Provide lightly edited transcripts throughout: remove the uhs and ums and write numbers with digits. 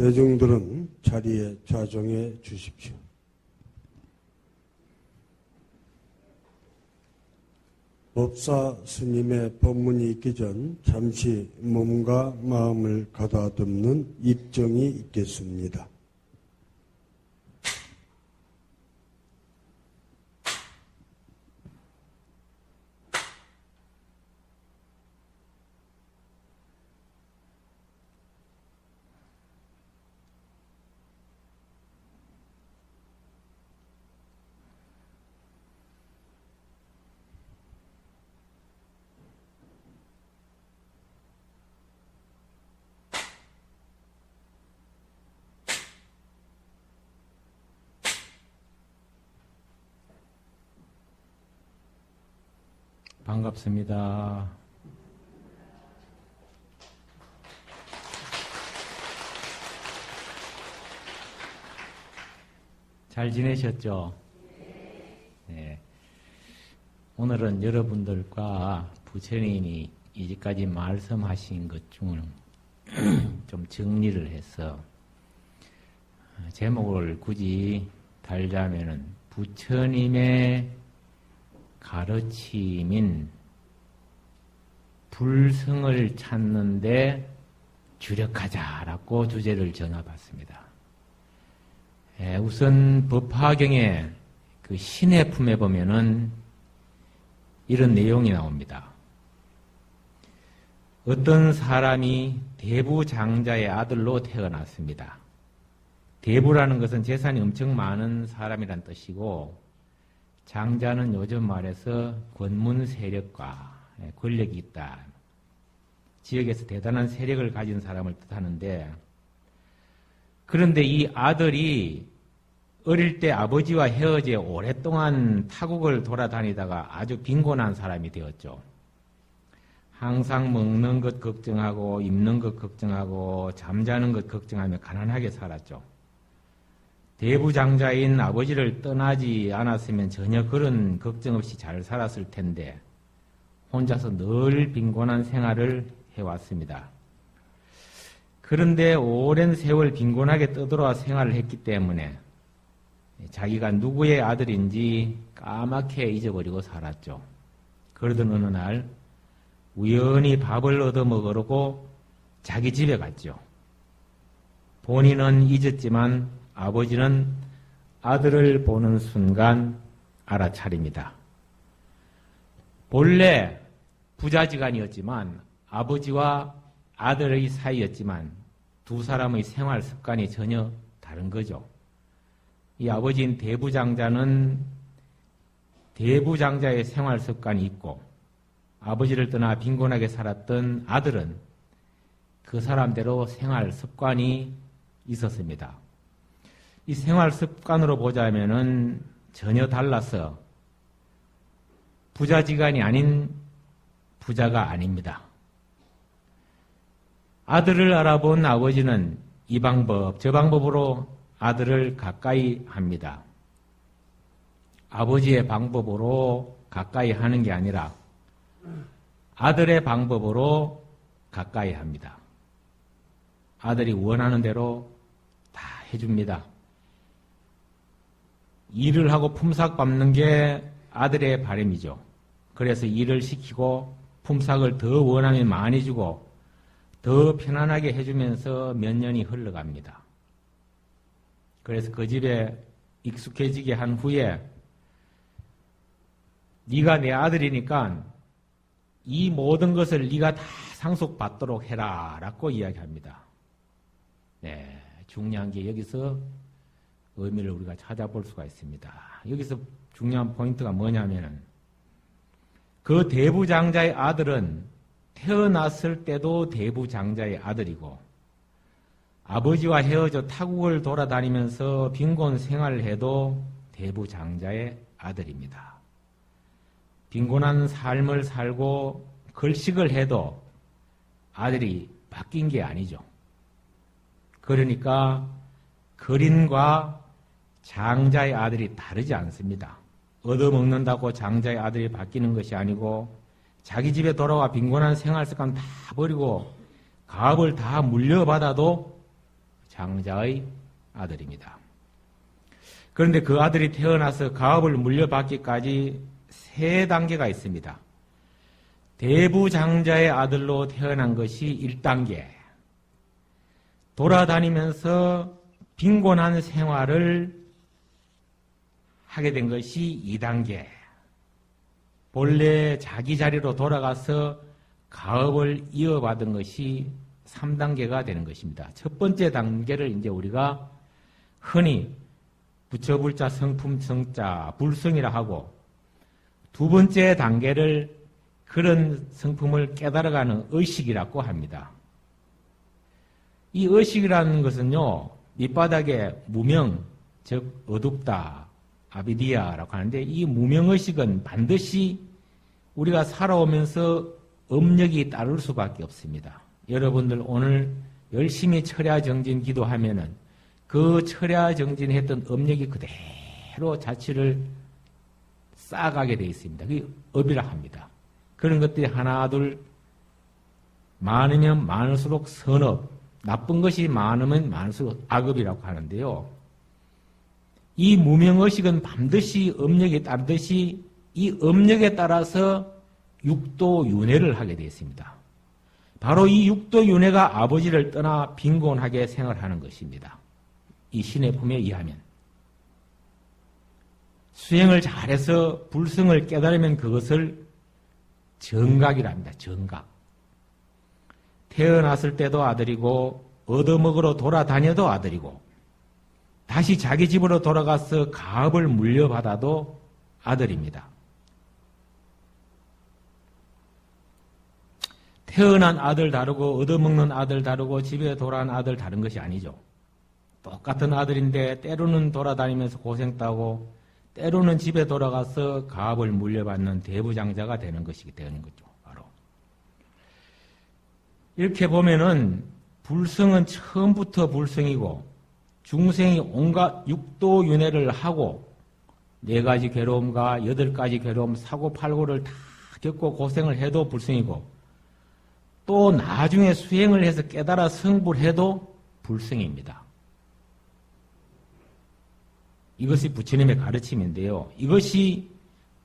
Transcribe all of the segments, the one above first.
대중들은 자리에 좌정해 주십시오. 법사 스님의 법문이 있기 전 잠시 몸과 마음을 가다듬는 입정이 있겠습니다. 반갑습니다. 잘 지내셨죠? 네. 오늘은 여러분들과 부처님이 이제까지 말씀하신 것 중을 좀 정리를 해서 제목을 굳이 달자면은 부처님의 가르침인 불성을 찾는데 주력하자라고 주제를 정해봤습니다. 우선 법화경의 그 신의 품에 보면은 이런 내용이 나옵니다. 어떤 사람이 대부장자의 아들로 태어났습니다. 대부라는 것은 재산이 엄청 많은 사람이란 뜻이고, 장자는 요즘 말해서 권문 세력과 권력이 있다. 지역에서 대단한 세력을 가진 사람을 뜻하는데, 그런데 이 아들이 어릴 때 아버지와 헤어져 오랫동안 타국을 돌아다니다가 아주 빈곤한 사람이 되었죠. 항상 먹는 것 걱정하고 입는 것 걱정하고 잠자는 것 걱정하며 가난하게 살았죠. 대부장자인 아버지를 떠나지 않았으면 전혀 그런 걱정 없이 잘 살았을 텐데 혼자서 늘 빈곤한 생활을 해왔습니다. 그런데 오랜 세월 빈곤하게 떠돌아 생활을 했기 때문에 자기가 누구의 아들인지 까맣게 잊어버리고 살았죠. 그러던 어느 날 우연히 밥을 얻어먹으려고 자기 집에 갔죠. 본인은 잊었지만 아버지는 아들을 보는 순간 알아차립니다. 본래 부자지간이었지만 아버지와 아들의 사이였지만 두 사람의 생활 습관이 전혀 다른 거죠. 이 아버지인 대부장자는 대부장자의 생활 습관이 있고, 아버지를 떠나 빈곤하게 살았던 아들은 그 사람대로 생활 습관이 있었습니다. 이 생활 습관으로 보자면은 전혀 달라서 부자지간이 아닌 부자가 아닙니다. 아들을 알아본 아버지는 이 방법, 저 방법으로 아들을 가까이 합니다. 아버지의 방법으로 가까이 하는 게 아니라 아들의 방법으로 가까이 합니다. 아들이 원하는 대로 다 해줍니다. 일을 하고 품삯 밟는 게 아들의 바람이죠. 그래서 일을 시키고 품삯을 더 원하면 많이 주고 더 편안하게 해주면서 몇 년이 흘러갑니다. 그래서 그 집에 익숙해지게 한 후에 네가 내 아들이니까 이 모든 것을 네가 다 상속받도록 해라 라고 이야기합니다. 네, 중요한 게 여기서 의미를 우리가 찾아볼 수가 있습니다. 여기서 중요한 포인트가 뭐냐면 그 대부장자의 아들은 태어났을 때도 대부장자의 아들이고 아버지와 헤어져 타국을 돌아다니면서 빈곤 생활을 해도 대부장자의 아들입니다. 빈곤한 삶을 살고 걸식을 해도 아들이 바뀐 게 아니죠. 그러니까 거린과 장자의 아들이 다르지 않습니다. 얻어먹는다고 장자의 아들이 바뀌는 것이 아니고 자기 집에 돌아와 빈곤한 생활 습관 다 버리고 가업을 다 물려받아도 장자의 아들입니다. 그런데 그 아들이 태어나서 가업을 물려받기까지 3단계가 있습니다. 대부장자의 아들로 태어난 것이 1단계. 돌아다니면서 빈곤한 생활을 하게 된 것이 2단계. 본래 자기 자리로 돌아가서 가업을 이어받은 것이 3단계가 되는 것입니다. 첫 번째 단계를 이제 우리가 흔히 부처불자 성품 성자 불성이라 하고, 두 번째 단계를 그런 성품을 깨달아가는 의식이라고 합니다. 이 의식이라는 것은요, 밑바닥에 무명, 즉 어둡다, 아비디아라고 하는데, 이 무명의식은 반드시 우리가 살아오면서 업력이 따를 수밖에 없습니다. 여러분들 오늘 열심히 철야정진 기도하면은 그 철야정진했던 업력이 그대로 자취를 쌓아가게 되어 있습니다. 그게 업이라 합니다. 그런 것들이 하나 둘 많으면 많을수록 선업, 나쁜 것이 많으면 많을수록 악업이라고 하는데요. 이 무명의식은 반드시 업력에 따르듯이 이 업력에 따라서 육도윤회를 하게 되어 있습니다. 바로 이 육도윤회가 아버지를 떠나 빈곤하게 생활하는 것입니다. 이 신의 품에 의하면. 수행을 잘해서 불성을 깨달으면 그것을 정각이라 합니다. 정각. 태어났을 때도 아들이고 얻어먹으러 돌아다녀도 아들이고 다시 자기 집으로 돌아가서 가업을 물려받아도 아들입니다. 태어난 아들 다르고 얻어먹는 아들 다르고 집에 돌아온 아들 다른 것이 아니죠. 똑같은 아들인데 때로는 돌아다니면서 고생 따고 때로는 집에 돌아가서 가업을 물려받는 대부장자가 되는 것이기 때문인 거죠. 바로. 이렇게 보면은 불성은 처음부터 불성이고 중생이 온갖 육도윤회를 하고 4가지 괴로움과 8가지 괴로움, 사고팔고를 다 겪고 고생을 해도 불성이고 또 나중에 수행을 해서 깨달아 성불 해도 불성입니다. 이것이 부처님의 가르침인데요. 이것이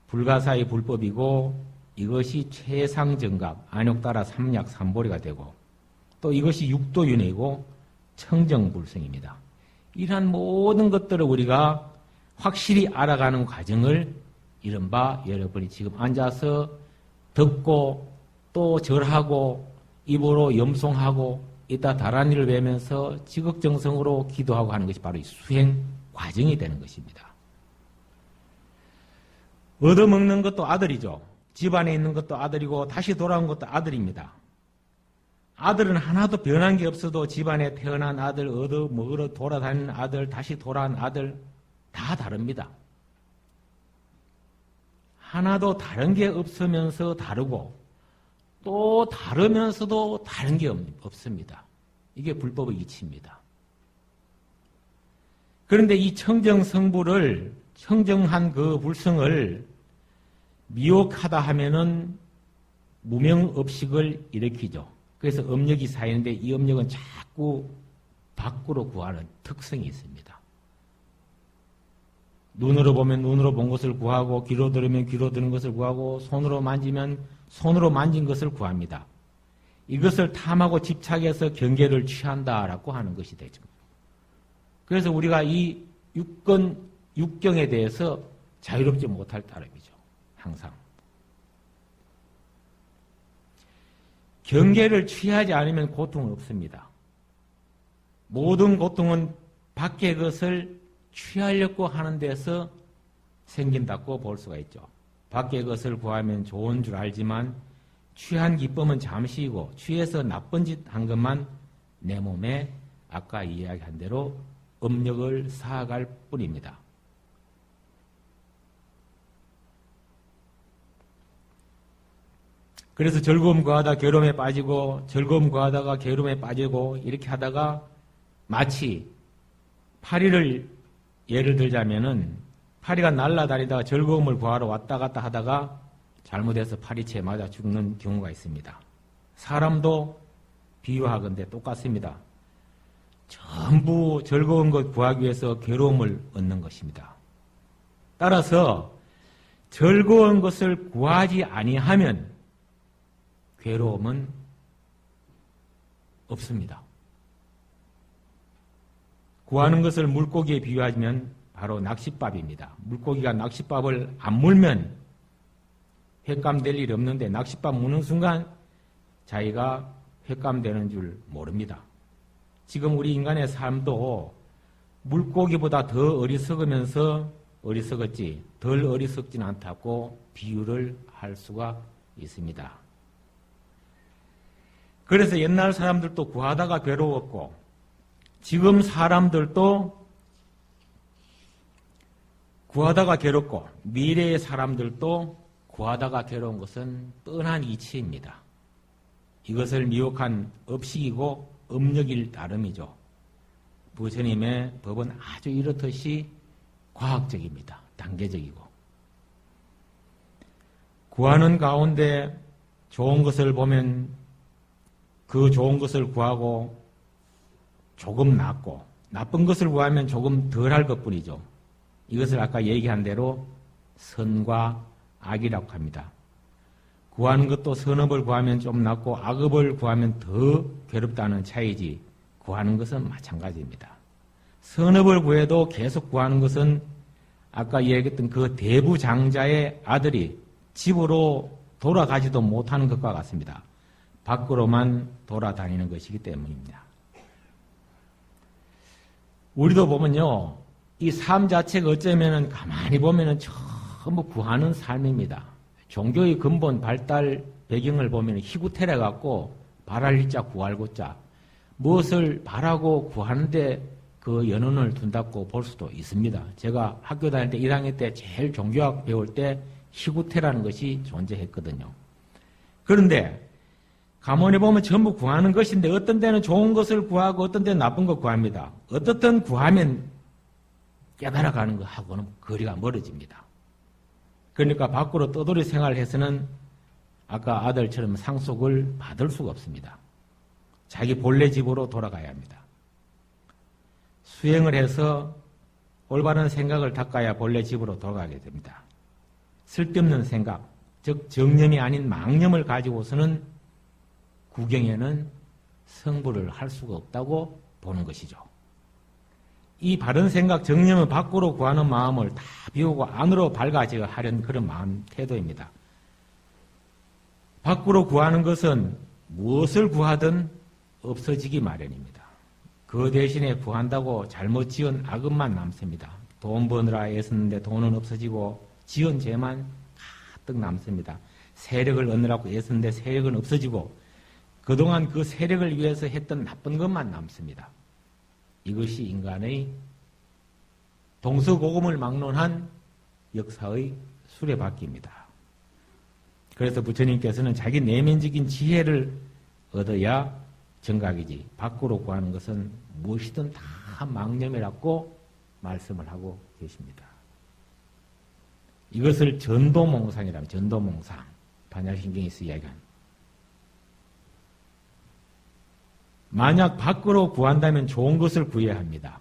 불가사의 불법이고 이것이 최상정각, 안욕따라 삼약 삼보리가 되고 또 이것이 육도윤회이고 청정불성입니다. 이러한 모든 것들을 우리가 확실히 알아가는 과정을 이른바 여러분이 지금 앉아서 듣고 또 절하고 입으로 염송하고 이따 다란이를 외면서 지극정성으로 기도하고 하는 것이 바로 이 수행 과정이 되는 것입니다. 얻어먹는 것도 아들이죠. 집안에 있는 것도 아들이고 다시 돌아온 것도 아들입니다. 아들은 하나도 변한 게 없어도 집안에 태어난 아들, 얻어먹으러 돌아다니는 아들, 다시 돌아온 아들 다 다릅니다. 하나도 다른 게 없으면서 다르고 또 다르면서도 다른 게 없습니다. 이게 불법의 이치입니다. 그런데 이 청정성불을 청정한 그 불성을 미혹하다 하면은 무명업식을 일으키죠. 그래서 업력이 쌓이는데 이 업력은 자꾸 밖으로 구하는 특성이 있습니다. 눈으로 보면 눈으로 본 것을 구하고 귀로 들으면 귀로 들은 것을 구하고 손으로 만지면 손으로 만진 것을 구합니다. 이것을 탐하고 집착해서 경계를 취한다라고 하는 것이 되죠. 그래서 우리가 이 육경에 대해서 자유롭지 못할 따름이죠. 항상. 경계를 취하지 않으면 고통은 없습니다. 모든 고통은 밖의 것을 취하려고 하는 데서 생긴다고 볼 수가 있죠. 밖의 것을 구하면 좋은 줄 알지만 취한 기쁨은 잠시이고 취해서 나쁜 짓 한 것만 내 몸에 아까 이야기한 대로 업력을 쌓아갈 뿐입니다. 그래서 즐거움 구하다 괴로움에 빠지고 즐거움 구하다가 괴로움에 빠지고 이렇게 하다가 마치 파리를 예를 들자면은 파리가 날아다니다가 즐거움을 구하러 왔다 갔다 하다가 잘못해서 파리채에 맞아 죽는 경우가 있습니다. 사람도 비유하건대 똑같습니다. 전부 즐거운 것 구하기 위해서 괴로움을 얻는 것입니다. 따라서 즐거운 것을 구하지 아니하면 괴로움은 없습니다. 구하는 것을 물고기에 비유하면 바로 낚싯밥입니다. 물고기가 낚싯밥을 안 물면 횟감될 일이 없는데 낚싯밥 무는 순간 자기가 횟감되는 줄 모릅니다. 지금 우리 인간의 삶도 물고기보다 더 어리석었지 덜 어리석진 않다고 비유를 할 수가 있습니다. 그래서 옛날 사람들도 구하다가 괴로웠고 지금 사람들도 구하다가 괴롭고 미래의 사람들도 구하다가 괴로운 것은 뻔한 이치입니다. 이것을 미혹한 업식이고 업력일 따름이죠. 부처님의 법은 아주 이렇듯이 과학적입니다. 단계적이고. 구하는 가운데 좋은 것을 보면 그 좋은 것을 구하고 조금 낫고 나쁜 것을 구하면 조금 덜할 것뿐이죠. 이것을 아까 얘기한 대로 선과 악이라고 합니다. 구하는 것도 선업을 구하면 좀 낫고 악업을 구하면 더 괴롭다는 차이지 구하는 것은 마찬가지입니다. 선업을 구해도 계속 구하는 것은 아까 얘기했던 그 대부장자의 아들이 집으로 돌아가지도 못하는 것과 같습니다. 밖으로만 돌아다니는 것이기 때문입니다. 우리도 보면요, 이 삶 자체가 어쩌면 가만히 보면 전부 구하는 삶입니다. 종교의 근본 발달 배경을 보면 희구태래 갖고 바랄 자 구할 고자 무엇을 바라고 구하는데 그 연원을 둔다고 볼 수도 있습니다. 제가 학교 다닐 때 1학년 때 제일 종교학 배울 때 희구태라는 것이 존재했거든요. 그런데 가만히 보면 전부 구하는 것인데 어떤 때는 좋은 것을 구하고 어떤 때는 나쁜 것 구합니다. 어떻든 구하면 깨달아가는 것하고는 거리가 멀어집니다. 그러니까 밖으로 떠돌이 생활을 해서는 아까 아들처럼 상속을 받을 수가 없습니다. 자기 본래 집으로 돌아가야 합니다. 수행을 해서 올바른 생각을 닦아야 본래 집으로 돌아가게 됩니다. 쓸데없는 생각, 즉 정념이 아닌 망념을 가지고서는 구경에는 성불을 할 수가 없다고 보는 것이죠. 이 바른 생각, 정념을 밖으로 구하는 마음을 다 비우고 안으로 밝아져 하려는 그런 마음 태도입니다. 밖으로 구하는 것은 무엇을 구하든 없어지기 마련입니다. 그 대신에 구한다고 잘못 지은 악업만 남습니다. 돈 버느라 애썼는데 돈은 없어지고 지은 죄만 가득 남습니다. 세력을 얻느라고 애썼는데 세력은 없어지고 그동안 그 세력을 위해서 했던 나쁜 것만 남습니다. 이것이 인간의 동서고금을 막론한 역사의 수레바퀴입니다. 그래서 부처님께서는 자기 내면적인 지혜를 얻어야 정각이지 밖으로 구하는 것은 무엇이든 다 망념이라고 말씀을 하고 계십니다. 이것을 전도몽상이라면 전도몽상, 반야신경에서 이야기한 만약 밖으로 구한다면 좋은 것을 구해야 합니다.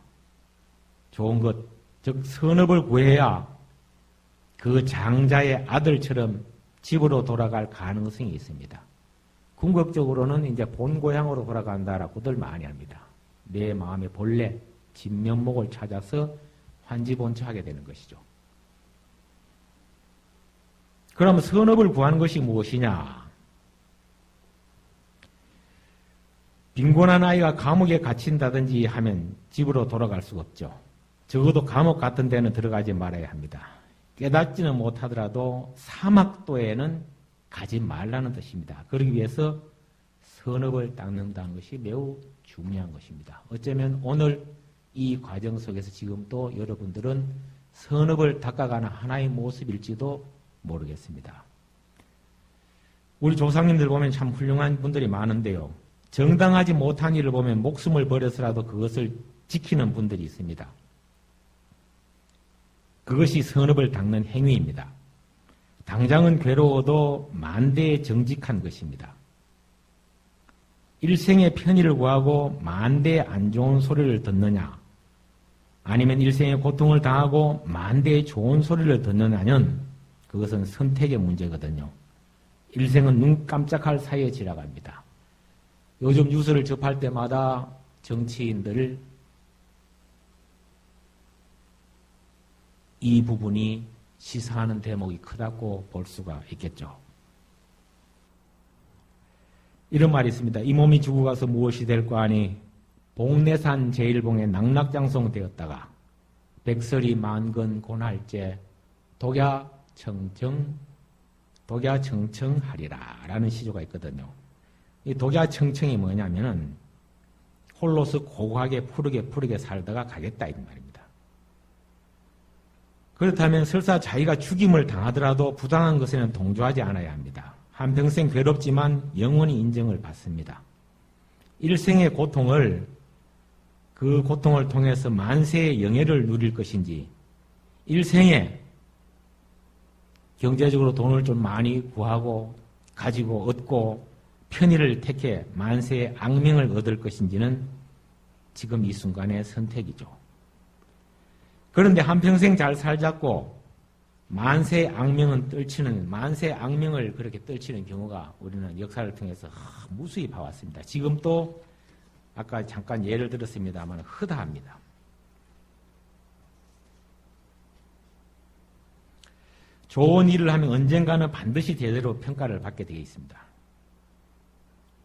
좋은 것, 즉 선업을 구해야 그 장자의 아들처럼 집으로 돌아갈 가능성이 있습니다. 궁극적으로는 이제 본 고향으로 돌아간다라고들 많이 합니다. 내 마음의 본래 진면목을 찾아서 환지본처하게 되는 것이죠. 그럼 선업을 구하는 것이 무엇이냐? 빈곤한 아이가 감옥에 갇힌다든지 하면 집으로 돌아갈 수가 없죠. 적어도 감옥 같은 데는 들어가지 말아야 합니다. 깨닫지는 못하더라도 사막도에는 가지 말라는 뜻입니다. 그러기 위해서 선업을 닦는다는 것이 매우 중요한 것입니다. 어쩌면 오늘 이 과정 속에서 지금 또 여러분들은 선업을 닦아가는 하나의 모습일지도 모르겠습니다. 우리 조상님들 보면 참 훌륭한 분들이 많은데요. 정당하지 못한 일을 보면 목숨을 버려서라도 그것을 지키는 분들이 있습니다. 그것이 선업을 닦는 행위입니다. 당장은 괴로워도 만대에 정직한 것입니다. 일생의 편의를 구하고 만대의 안 좋은 소리를 듣느냐, 아니면 일생의 고통을 당하고 만대의 좋은 소리를 듣느냐는 그것은 선택의 문제거든요. 일생은 눈 깜짝할 사이에 지나갑니다. 요즘 뉴스를 접할 때마다 정치인들 이 부분이 시사하는 대목이 크다고 볼 수가 있겠죠. 이런 말이 있습니다. 이 몸이 죽고 가서 무엇이 될까 하니 복내산 제일봉에 낙락장송되었다가 백설이 만건 고날제 독야청청하리라 라는 시조가 있거든요. 이 독야청청이 뭐냐면은 홀로서 고고하게 푸르게 살다가 가겠다 이 말입니다. 그렇다면 설사 자기가 죽임을 당하더라도 부당한 것에는 동조하지 않아야 합니다. 한평생 괴롭지만 영원히 인정을 받습니다. 일생의 고통을 그 고통을 통해서 만세의 영예를 누릴 것인지 일생에 경제적으로 돈을 좀 많이 구하고 가지고 얻고 편의를 택해 만세의 악명을 얻을 것인지는 지금 이 순간의 선택이죠. 그런데 한평생 잘 살자고 만세의 악명을 그렇게 떨치는 경우가 우리는 역사를 통해서 무수히 봐왔습니다. 지금 또 아까 잠깐 예를 들었습니다만 허다합니다. 좋은 일을 하면 언젠가는 반드시 제대로 평가를 받게 되어 있습니다.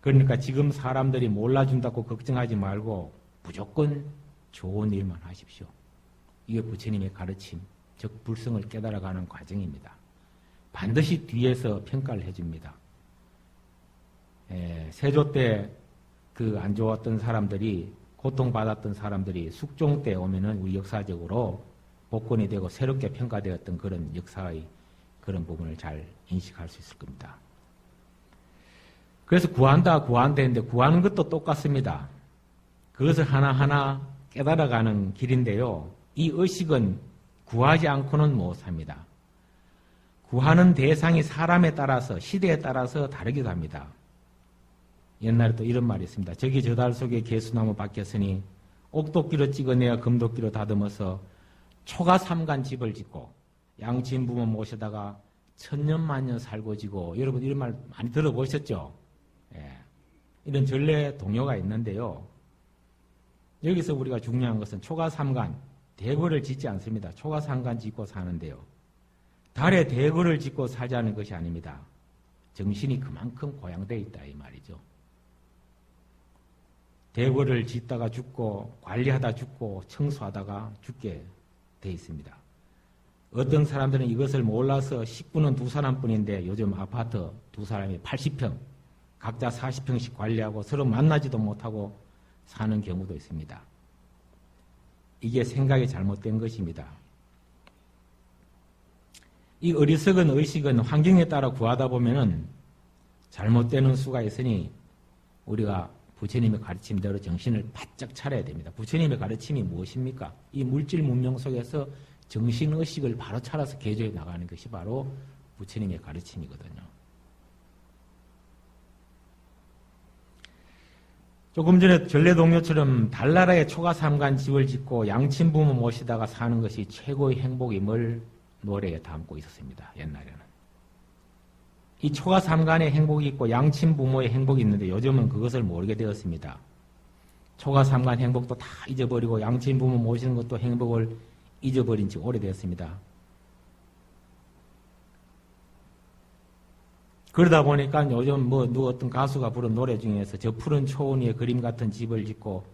그러니까 지금 사람들이 몰라준다고 걱정하지 말고 무조건 좋은 일만 하십시오. 이게 부처님의 가르침, 즉 불성을 깨달아가는 과정입니다. 반드시 뒤에서 평가를 해줍니다. 세조 때 그 안 좋았던 사람들이, 고통받았던 사람들이 숙종 때 오면은 우리 역사적으로 복권이 되고 새롭게 평가되었던 그런 역사의 그런 부분을 잘 인식할 수 있을 겁니다. 그래서 구한다 했는데 구하는 것도 똑같습니다. 그것을 하나하나 깨달아가는 길인데요. 이 의식은 구하지 않고는 못합니다. 구하는 대상이 사람에 따라서, 시대에 따라서 다르기도 합니다. 옛날에 또 이런 말이 있습니다. 저기 저 달 속에 개수나무 박혔으니 옥도끼로 찍어내야 금도끼로 다듬어서 초가 삼간 집을 짓고 양친 부모 모셔다가 천년만년 살고 지고. 여러분 이런 말 많이 들어보셨죠? 예. 이런 전래 동요가 있는데요. 여기서 우리가 중요한 것은 초가 삼간, 대궐을 짓지 않습니다. 초가 삼간 짓고 사는데요. 달에 대궐을 짓고 살자는 것이 아닙니다. 정신이 그만큼 고양되어 있다 이 말이죠. 대궐을 짓다가 죽고 관리하다 죽고 청소하다가 죽게 돼 있습니다. 어떤 사람들은 이것을 몰라서 식구는 2사람뿐인데 요즘 아파트 2사람이 80평, 각자 40평씩 관리하고 서로 만나지도 못하고 사는 경우도 있습니다. 이게 생각이 잘못된 것입니다. 이 어리석은 의식은 환경에 따라 구하다 보면은 잘못되는 수가 있으니 우리가 부처님의 가르침대로 정신을 바짝 차려야 됩니다. 부처님의 가르침이 무엇입니까? 이 물질 문명 속에서 정신의식을 바로 차려서 개조해 나가는 것이 바로 부처님의 가르침이거든요. 조금 전에 전래동요처럼 달나라에 초가삼간 집을 짓고 양친부모 모시다가 사는 것이 최고의 행복임을 노래에 담고 있었습니다. 옛날에는. 이 초가삼간의 행복이 있고 양친부모의 행복이 있는데 요즘은 그것을 모르게 되었습니다. 초가삼간 행복도 다 잊어버리고 양친부모 모시는 것도 행복을 잊어버린 지 오래되었습니다. 그러다 보니까 요즘 누구 어떤 가수가 부른 노래 중에서 저 푸른 초원 위에 그림 같은 집을 짓고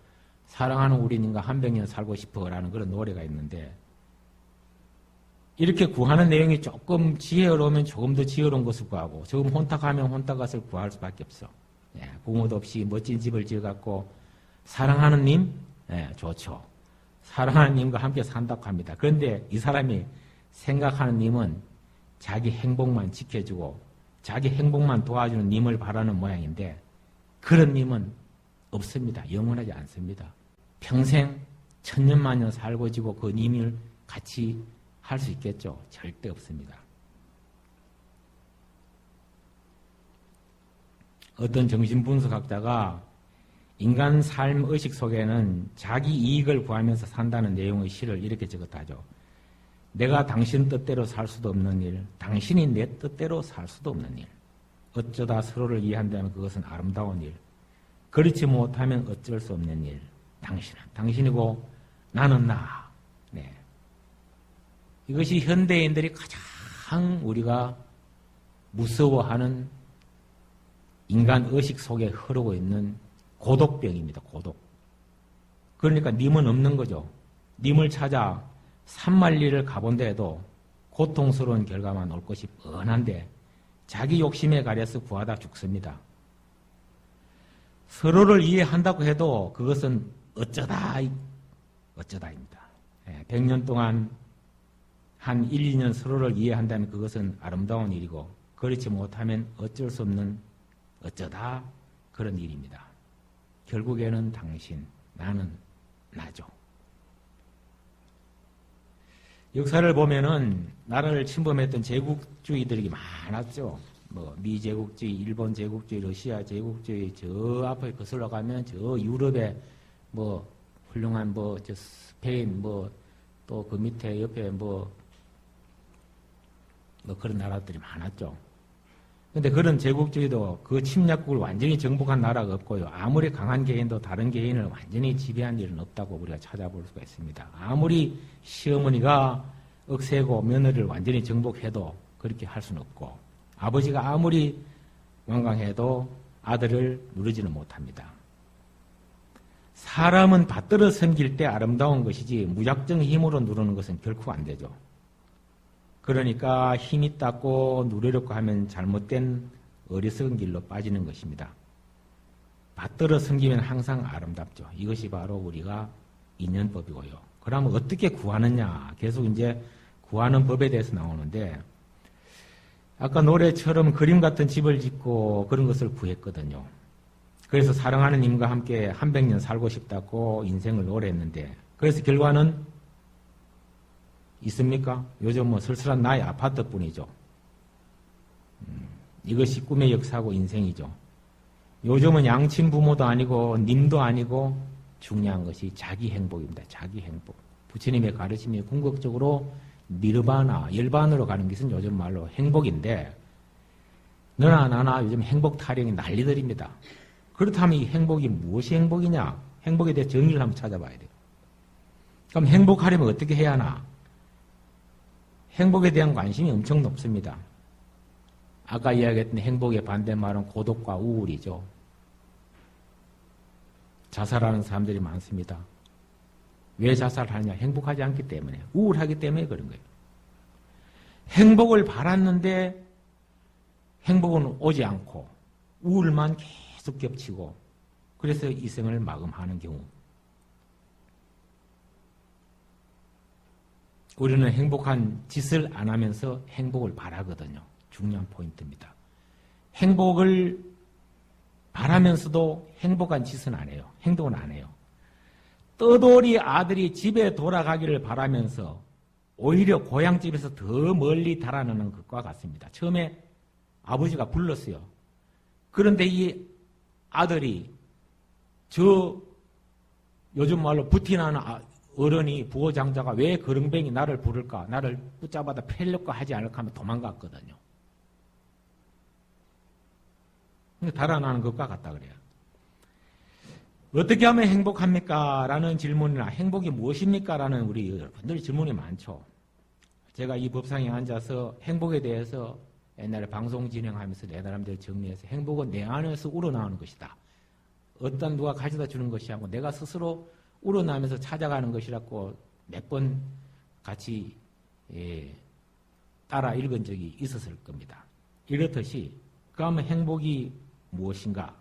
사랑하는 우리님과 한백년 살고 싶어라는 그런 노래가 있는데 이렇게 구하는 내용이 조금 지혜로우면 조금 더 지혜로운 것을 구하고 조금 혼탁하면 혼탁 것을 구할 수밖에 없어. 예, 부모도 없이 멋진 집을 지어갖고 사랑하는 님? 예, 좋죠. 사랑하는 님과 함께 산다고 합니다. 그런데 이 사람이 생각하는 님은 자기 행복만 지켜주고 자기 행복만 도와주는 님을 바라는 모양인데 그런 님은 없습니다. 영원하지 않습니다. 평생 천년만년 살고 지고 그 님을 같이 할 수 있겠죠? 절대 없습니다. 어떤 정신분석학자가 인간 삶 의식 속에는 자기 이익을 구하면서 산다는 내용의 시를 이렇게 적었다죠. 내가 당신 뜻대로 살 수도 없는 일, 당신이 내 뜻대로 살 수도 없는 일. 어쩌다 서로를 이해한다면 그것은 아름다운 일. 그렇지 못하면 어쩔 수 없는 일. 당신은 당신이고 나는 나. 네. 이것이 현대인들이 가장 우리가 무서워하는 인간 의식 속에 흐르고 있는 고독병입니다. 고독. 그러니까 님은 없는 거죠. 님을 찾아 산만리를 가본다 해도 고통스러운 결과만 올 것이 뻔한데 자기 욕심에 가려서 구하다 죽습니다. 서로를 이해한다고 해도 그것은 어쩌다입니다. 100년 동안 한 1, 2년 서로를 이해한다면 그것은 아름다운 일이고 그렇지 못하면 어쩔 수 없는 어쩌다 그런 일입니다. 결국에는 당신, 나는 나죠. 역사를 보면은 나라를 침범했던 제국주의들이 많았죠. 뭐 미제국주의, 일본 제국주의, 러시아 제국주의, 저 앞에 거슬러 가면 저 유럽에 뭐 훌륭한 뭐 저 스페인 뭐 또 그 밑에 옆에 뭐 그런 나라들이 많았죠. 근데 그런 제국주의도 그 침략국을 완전히 정복한 나라가 없고요. 아무리 강한 개인도 다른 개인을 완전히 지배한 일은 없다고 우리가 찾아볼 수가 있습니다. 아무리 시어머니가 억세고 며느리를 완전히 정복해도 그렇게 할 수는 없고 아버지가 아무리 완강해도 아들을 누르지는 못합니다. 사람은 받들어 섬길 때 아름다운 것이지 무작정 힘으로 누르는 것은 결코 안 되죠. 그러니까 힘이 닿고 누르려고 하면 잘못된 어리석은 길로 빠지는 것입니다. 받들어 섬기면 항상 아름답죠. 이것이 바로 우리가 인연법이고요. 그러면 어떻게 구하느냐? 계속 이제 구하는 법에 대해서 나오는데 아까 노래처럼 그림 같은 집을 짓고 그런 것을 구했거든요. 그래서 사랑하는 님과 함께 한 100년 살고 싶다고 인생을 오래 했는데 그래서 결과는 있습니까? 요즘 뭐 쓸쓸한 나의 아파트뿐이죠. 이것이 꿈의 역사고 인생이죠. 요즘은 양친 부모도 아니고 님도 아니고 중요한 것이 자기 행복입니다. 자기 행복. 부처님의 가르침이 궁극적으로 니르바나, 열반으로 가는 것은 요즘 말로 행복인데 너나 나나 요즘 행복 타령이 난리들입니다. 그렇다면 이 행복이 무엇이 행복이냐? 행복에 대해 정의를 한번 찾아봐야 돼요. 그럼 행복하려면 어떻게 해야 하나? 행복에 대한 관심이 엄청 높습니다. 아까 이야기했던 행복의 반대말은 고독과 우울이죠. 자살하는 사람들이 많습니다. 왜 자살하냐? 행복하지 않기 때문에, 우울하기 때문에 그런 거예요. 행복을 바랐는데 행복은 오지 않고 우울만 계속 겹치고 그래서 이생을 마감하는 경우. 우리는 행복한 짓을 안 하면서 행복을 바라거든요. 중요한 포인트입니다. 행복을 바라면서도 행복한 짓은 안 해요. 행동은 안 해요. 떠돌이 아들이 집에 돌아가기를 바라면서 오히려 고향집에서 더 멀리 달아나는 것과 같습니다. 처음에 아버지가 불렀어요. 그런데 이 아들이 요즘 말로 부티나는 어른이 부호장자가 왜 거렁뱅이 나를 부를까? 나를 붙잡아다 패려고 하지 않을까 하면 도망갔거든요. 달아나는 것과 같다 그래요. 어떻게 하면 행복합니까? 라는 질문이나 행복이 무엇입니까? 라는 우리 여러분들이 질문이 많죠. 제가 이 법상에 앉아서 행복에 대해서 옛날에 방송 진행하면서 내 나름대로 정리해서 행복은 내 안에서 우러나오는 것이다. 어떤 누가 가져다 주는 것이 아니고 내가 스스로 우러나면서 찾아가는 것이라고 몇 번 같이 따라 읽은 적이 있었을 겁니다. 이렇듯이 그러면 행복이 무엇인가?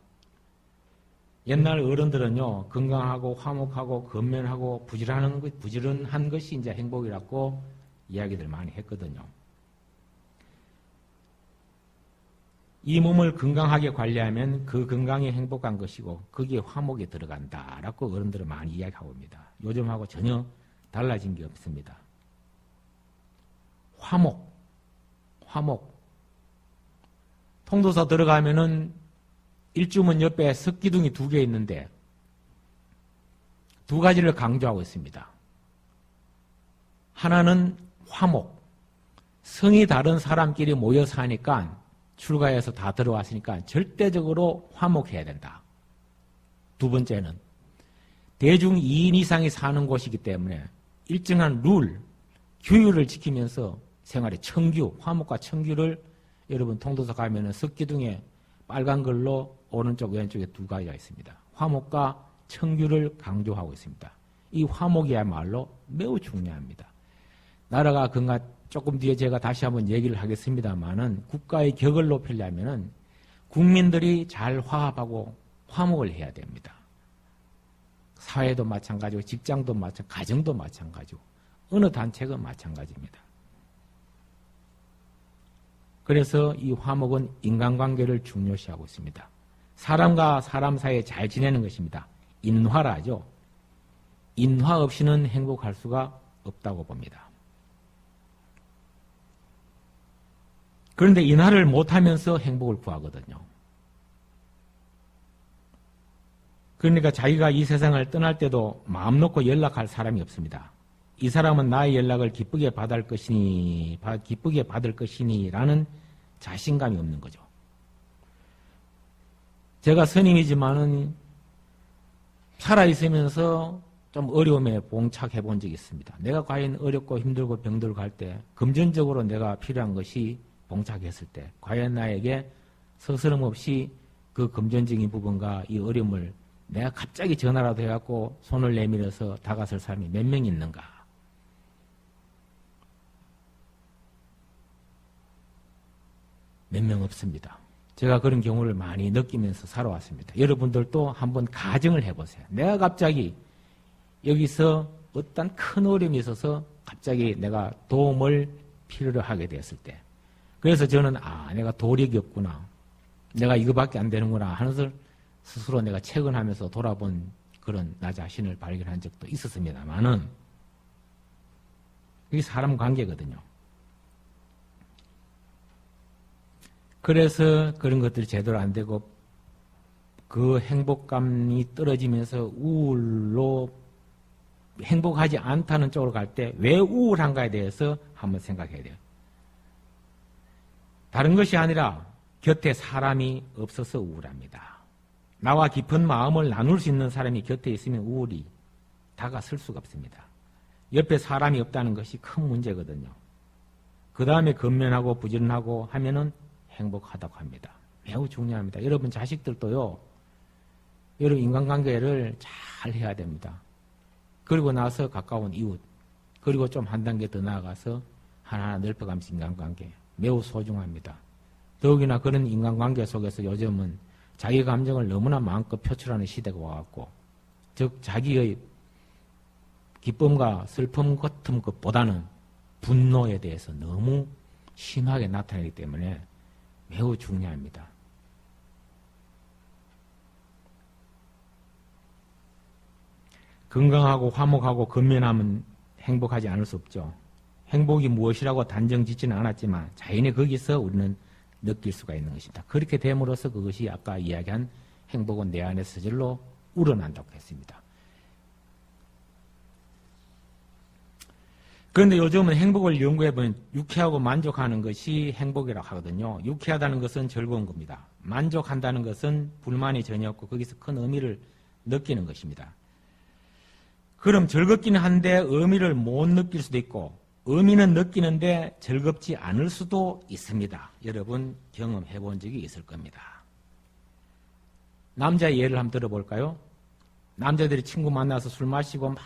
옛날 어른들은요 건강하고 화목하고 건면하고 부지런한 것이 이제 행복이라고 이야기들 많이 했거든요. 이 몸을 건강하게 관리하면 그 건강이 행복한 것이고 거기에 화목이 들어간다라고 어른들은 많이 이야기하고 있습니다. 요즘하고 전혀 달라진 게 없습니다. 화목. 통도사 들어가면은 일주문 옆에 석기둥이 2개 있는데 두 가지를 강조하고 있습니다. 하나는 화목. 성이 다른 사람끼리 모여 사니까 출가해서 다 들어왔으니까 절대적으로 화목해야 된다. 두 번째는 대중 2인 이상이 사는 곳이기 때문에 일정한 룰, 규율을 지키면서 생활의 청규, 화목과 청규를 여러분 통도서 가면은 석기둥에 빨간 글로 오른쪽 왼쪽에 두 가지가 있습니다. 화목과 청규를 강조하고 있습니다. 이 화목이야말로 매우 중요합니다. 나라가 조금 뒤에 제가 다시 한번 얘기를 하겠습니다만은 국가의 격을 높이려면은 국민들이 잘 화합하고 화목을 해야 됩니다. 사회도 마찬가지고 직장도 마찬가지고 가정도 마찬가지고 어느 단체가 마찬가지입니다. 그래서 이 화목은 인간관계를 중요시하고 있습니다. 사람과 사람 사이에 잘 지내는 것입니다. 인화라죠. 인화 없이는 행복할 수가 없다고 봅니다. 그런데 인화를 못하면서 행복을 구하거든요. 그러니까 자기가 이 세상을 떠날 때도 마음 놓고 연락할 사람이 없습니다. 이 사람은 나의 연락을 기쁘게 받을 것이니라는 자신감이 없는 거죠. 제가 스님이지만은 살아있으면서 좀 어려움에 봉착해 본 적이 있습니다. 내가 과연 어렵고 힘들고 병들고 할 때 금전적으로 내가 필요한 것이 봉착했을 때 과연 나에게 서스럼 없이 그 금전적인 부분과 이 어려움을 내가 갑자기 전화라도 해갖고 손을 내밀어서 다가설 사람이 몇 명 있는가? 몇 명 없습니다. 제가 그런 경우를 많이 느끼면서 살아왔습니다. 여러분들도 한번 가정을 해보세요. 내가 갑자기 여기서 어떤 큰 어려움이 있어서 갑자기 내가 도움을 필요로 하게 되었을 때 그래서 저는 내가 도력이 없구나. 내가 이거밖에 안 되는구나 하는 것을 스스로 내가 체근하면서 돌아본 그런 나 자신을 발견한 적도 있었습니다만은 이게 사람 관계거든요. 그래서 그런 것들이 제대로 안 되고 그 행복감이 떨어지면서 우울로 행복하지 않다는 쪽으로 갈 때 왜 우울한가에 대해서 한번 생각해야 돼요. 다른 것이 아니라 곁에 사람이 없어서 우울합니다. 나와 깊은 마음을 나눌 수 있는 사람이 곁에 있으면 우울이 다가설 수가 없습니다. 옆에 사람이 없다는 것이 큰 문제거든요. 그 다음에 건면하고 부지런하고 하면은 행복하다고 합니다. 매우 중요합니다. 여러분 자식들도요. 여러분 인간관계를 잘 해야 됩니다. 그리고 나서 가까운 이웃 그리고 좀 한 단계 더 나아가서 하나하나 넓혀가면서 인간관계 매우 소중합니다. 더욱이나 그런 인간관계 속에서 요즘은 자기 감정을 너무나 마음껏 표출하는 시대가 와갖고 즉 자기의 기쁨과 슬픔 같은 것보다는 분노에 대해서 너무 심하게 나타나기 때문에 매우 중요합니다. 건강하고 화목하고 건면하면 행복하지 않을 수 없죠. 행복이 무엇이라고 단정 짓지는 않았지만 자연히 거기서 우리는 느낄 수가 있는 것입니다. 그렇게 됨으로써 그것이 아까 이야기한 행복은 내 안에서 저절로 우러난다고 했습니다. 그런데 요즘은 행복을 연구해보면 유쾌하고 만족하는 것이 행복이라고 하거든요. 유쾌하다는 것은 즐거운 겁니다. 만족한다는 것은 불만이 전혀 없고 거기서 큰 의미를 느끼는 것입니다. 그럼 즐겁기는 한데 의미를 못 느낄 수도 있고 의미는 느끼는데 즐겁지 않을 수도 있습니다. 여러분 경험해 본 적이 있을 겁니다. 남자의 예를 한번 들어볼까요? 남자들이 친구 만나서 술 마시고 막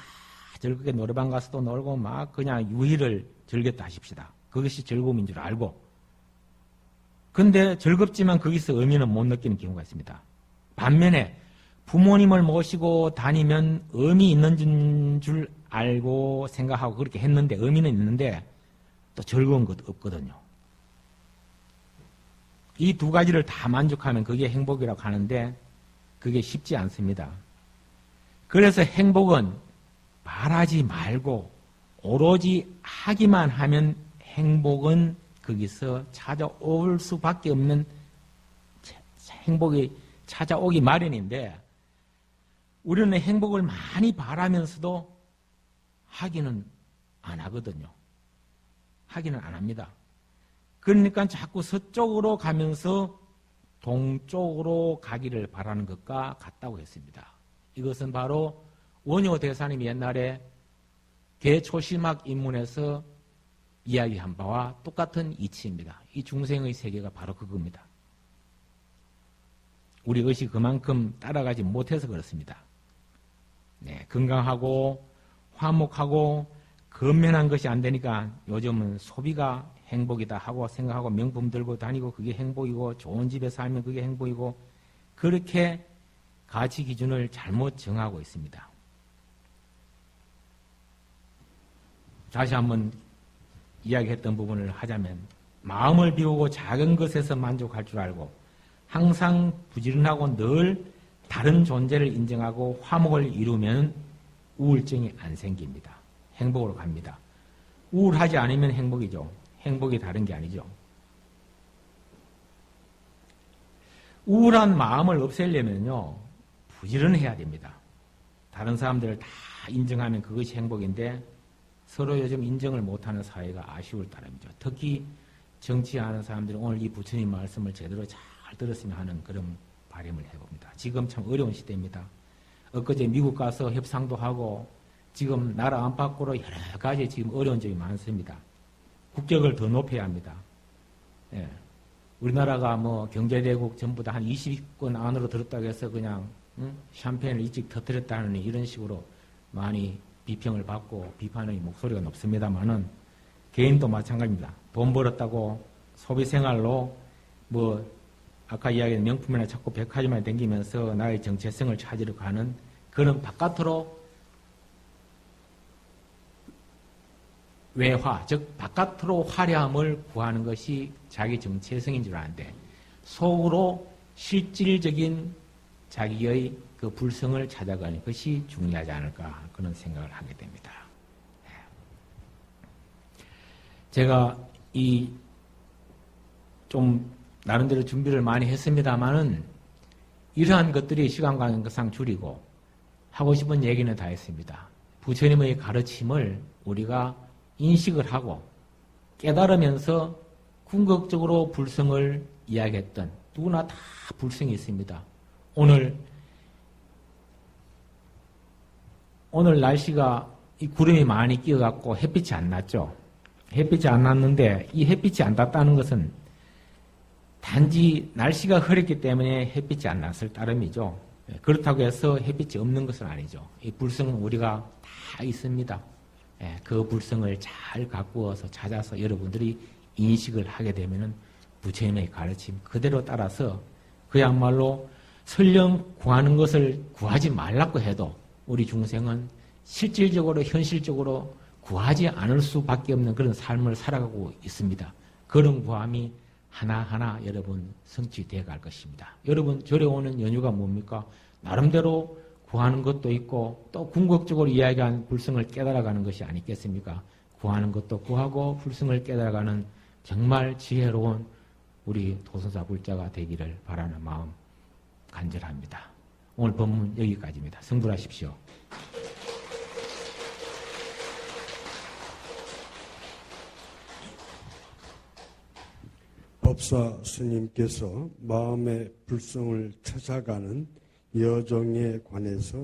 즐겁게 노래방 가서도 놀고 막 그냥 유희를 즐겼다 하십시다. 그것이 즐거움인 줄 알고. 근데 즐겁지만 거기서 의미는 못 느끼는 경우가 있습니다. 반면에 부모님을 모시고 다니면 의미 있는 줄 알고 생각하고 그렇게 했는데 의미는 있는데 또 즐거운 것 없거든요. 이 두 가지를 다 만족하면 그게 행복이라고 하는데 그게 쉽지 않습니다. 그래서 행복은 말하지 말고 오로지 하기만 하면 행복은 거기서 찾아올 수밖에 없는 행복이 찾아오기 마련인데 우리는 행복을 많이 바라면서도 하기는 안 하거든요. 하기는 안 합니다. 그러니까 자꾸 서쪽으로 가면서 동쪽으로 가기를 바라는 것과 같다고 했습니다. 이것은 바로 원효 대사님이 옛날에 개초심학 입문에서 이야기한 바와 똑같은 이치입니다. 이 중생의 세계가 바로 그겁니다. 우리 의식이 그만큼 따라가지 못해서 그렇습니다. 네, 건강하고 화목하고 건면한 것이 안 되니까 요즘은 소비가 행복이다 하고 생각하고 명품 들고 다니고 그게 행복이고 좋은 집에 살면 그게 행복이고 그렇게 가치 기준을 잘못 정하고 있습니다. 다시 한번 이야기했던 부분을 하자면 마음을 비우고 작은 것에서 만족할 줄 알고 항상 부지런하고 늘 다른 존재를 인정하고 화목을 이루면 우울증이 안 생깁니다. 행복으로 갑니다. 우울하지 않으면 행복이죠. 행복이 다른 게 아니죠. 우울한 마음을 없애려면요, 부지런해야 됩니다. 다른 사람들을 다 인정하면 그것이 행복인데 서로 요즘 인정을 못하는 사회가 아쉬울 따름이죠. 특히 정치하는 사람들이 오늘 이 부처님 말씀을 제대로 잘 들었으면 하는 그런 바람을 해봅니다. 지금 참 어려운 시대입니다. 엊그제 미국 가서 협상도 하고 지금 나라 안팎으로 여러 가지 지금 어려운 점이 많습니다. 국격을 더 높여야 합니다. 예. 우리나라가 뭐 경제대국 전부 다 한 20권 안으로 들었다고 해서 그냥 샴페인을 일찍 터뜨렸다는 이런 식으로 많이 비평을 받고 비판의 목소리가 높습니다만은 개인도 마찬가지입니다. 돈 벌었다고 소비생활로 뭐 아까 이야기한 명품이나 자꾸 백화점에 다니면서 나의 정체성을 찾으려 가는 그런 바깥으로 외화, 즉 바깥으로 화려함을 구하는 것이 자기 정체성인 줄 아는데 속으로 실질적인 자기의 그 불성을 찾아가는 것이 중요하지 않을까 그런 생각을 하게 됩니다. 제가 이 좀 나름대로 준비를 많이 했습니다만은 이러한 것들이 시간 관계상 줄이고 하고 싶은 얘기는 다 했습니다. 부처님의 가르침을 우리가 인식을 하고 깨달으면서 궁극적으로 불성을 이야기했던 누구나 다 불성이 있습니다. 오늘 날씨가 이 구름이 많이 끼어갖고 햇빛이 안 났죠. 햇빛이 안 났는데 이 햇빛이 안 났다는 것은 단지 날씨가 흐렸기 때문에 햇빛이 안 났을 따름이죠. 그렇다고 해서 햇빛이 없는 것은 아니죠. 이 불성은 우리가 다 있습니다. 그 불성을 잘 가꾸어서 찾아서 여러분들이 인식을 하게 되면은 부처님의 가르침 그대로 따라서 그야말로 설령 구하는 것을 구하지 말라고 해도 우리 중생은 실질적으로 현실적으로 구하지 않을 수밖에 없는 그런 삶을 살아가고 있습니다. 그런 구함이 하나하나 여러분 성취되어 갈 것입니다. 여러분 절에 오는 연유가 뭡니까? 나름대로 구하는 것도 있고 또 궁극적으로 이야기한 불성을 깨달아가는 것이 아니겠습니까? 구하는 것도 구하고 불성을 깨달아가는 정말 지혜로운 우리 도선사 불자가 되기를 바라는 마음 간절합니다. 오늘 법문 여기까지입니다. 성불하십시오. 법사 스님께서 마음의 불성을 찾아가는 여정에 관해서